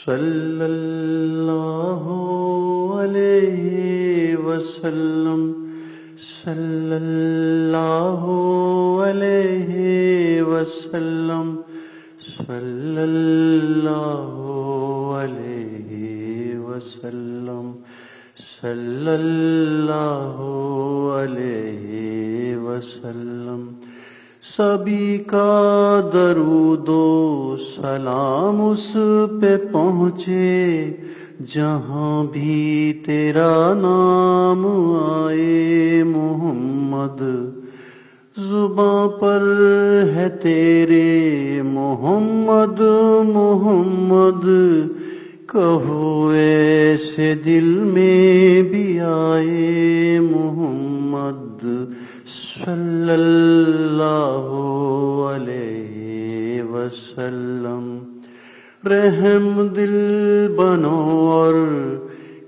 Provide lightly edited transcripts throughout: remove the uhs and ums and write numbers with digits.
صلی اللہ علیہ وسلم، صلی اللہ علیہ وسلم، صلی اللہ علیہ وسلم، صلی اللہ علیہ وسلم۔ سبھی کا درود و سلام اس پہ پہنچے، جہاں بھی تیرا نام آئے محمد۔ زباں پر ہے تیرے محمد محمد، کہو ایسے دل میں بھی آئے محمد۔ صلی اللہ علیہ وسلم۔ رحم دل بنو اور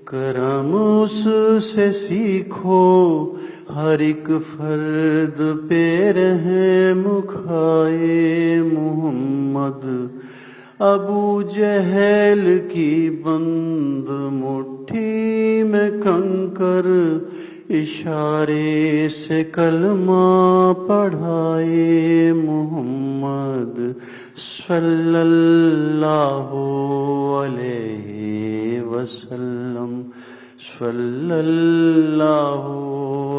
کرم اس سے سیکھو، ہر ایک فرد پہ رحم کھائے محمد۔ ابو جہل کی بند مٹھی میں کنکر، اشارے سے کلمہ پڑھائے محمد۔ صلی اللہ علیہ وسلم، صلی اللہ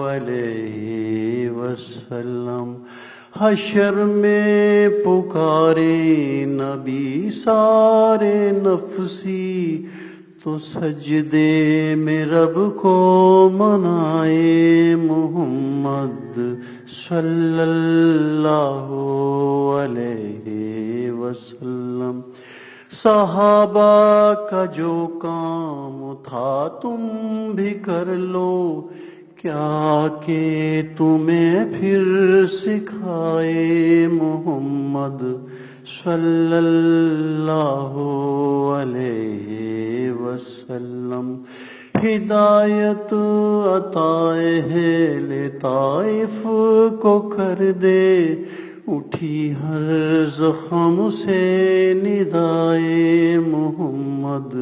علیہ وسلم۔ حشر میں پکارے نبی سارے نفسی، تو سجدے میں رب کو منائے محمد۔ صلی اللہ علیہ وسلم۔ صحابہ کا جو کام تھا تم بھی کر لو، کیا کہ تمہیں پھر سکھائے محمد۔ صلی اللہ علیہ وسلم۔ ہدایت عطا اہل طائف کو کر دے، اٹھی ہر زخم سے ندائے محمد۔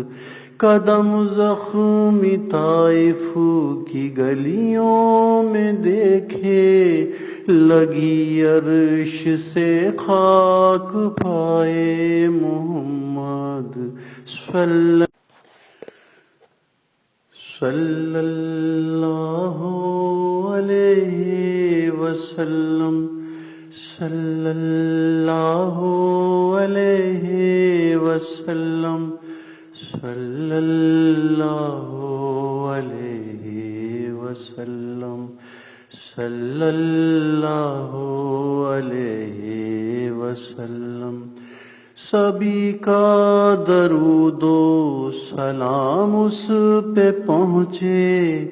قدم زخمی طائف کی گلیوں میں دیکھے، لگی عرش سے خاک پائے محمد۔ صلی اللہ علیہ وسلم، صلی اللہ علیہ وسلم، صلی اللہ علیہ وسلم، صلی اللہ علیہ وسلم۔ سبھی کا درود و سلام اس پہ پہنچے،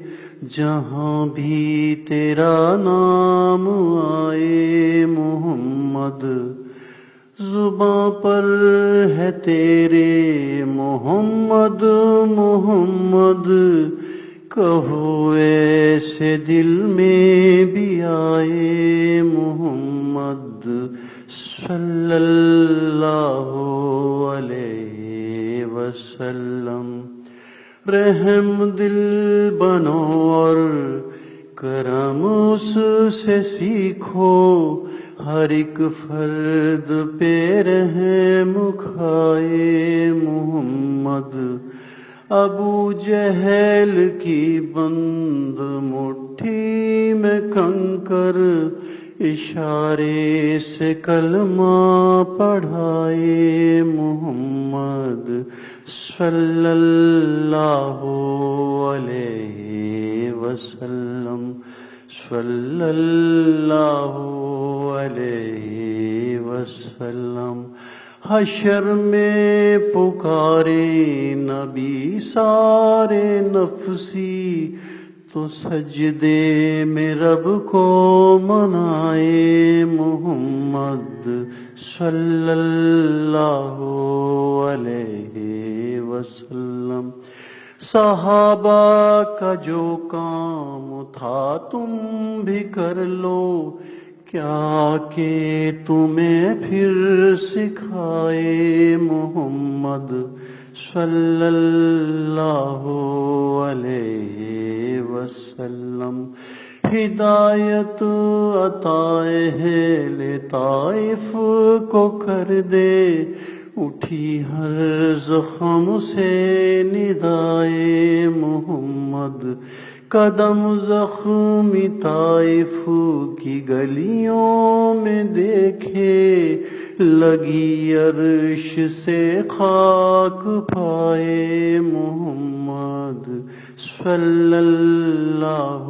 جہاں بھی تیرا نام آئے محمد۔ زباں پر ہے تیرے محمد محمد، کہو ایسے دل میں بھی آئے محمد۔ صلی اللہ علیہ وسلم۔ رحم دل بنو اور کرم اس سے سیکھو، ہر ایک فرد پہ رحم کھائے محمد۔ ابو جہل کی بند مٹھی میں کنکر، اشارے سے کلمہ پڑھائے محمد۔ صلی اللہ علیہ وسلم، صلی اللہ علیہ وسلم۔ حشر میں پکارے نبی سارے نفسی، تو سجدے میں رب کو منائے محمد۔ صلی اللہ علیہ وسلم۔ صحابہ کا جو کام تھا تم بھی کر لو، کیا کہ تمہیں پھر سکھائے محمد۔ صلی اللہ علیہ وسلم. ہدایت عطائے ہے لطائف کو کر دے، اٹھی ہر زخم سے ندائے محمد. قدم زخمی طائف کی گلیوں میں دیکھے، لگی عرش سے خاک پائے محمد. صلی اللہ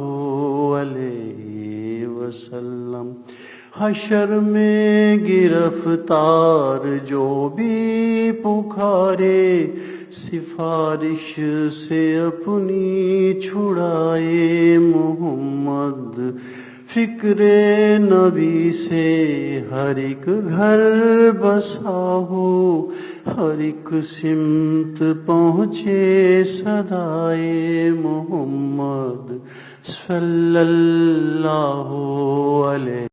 علیہ وسلم. حشر میں گرفتار جو بھی پکارے، سفارش سے اپنی چھڑائے محمد. فکر نبی سے ہر ایک گھر بسا ہو، ہر ایک سمت پہنچے صدائے محمد. صلی اللہ علیہ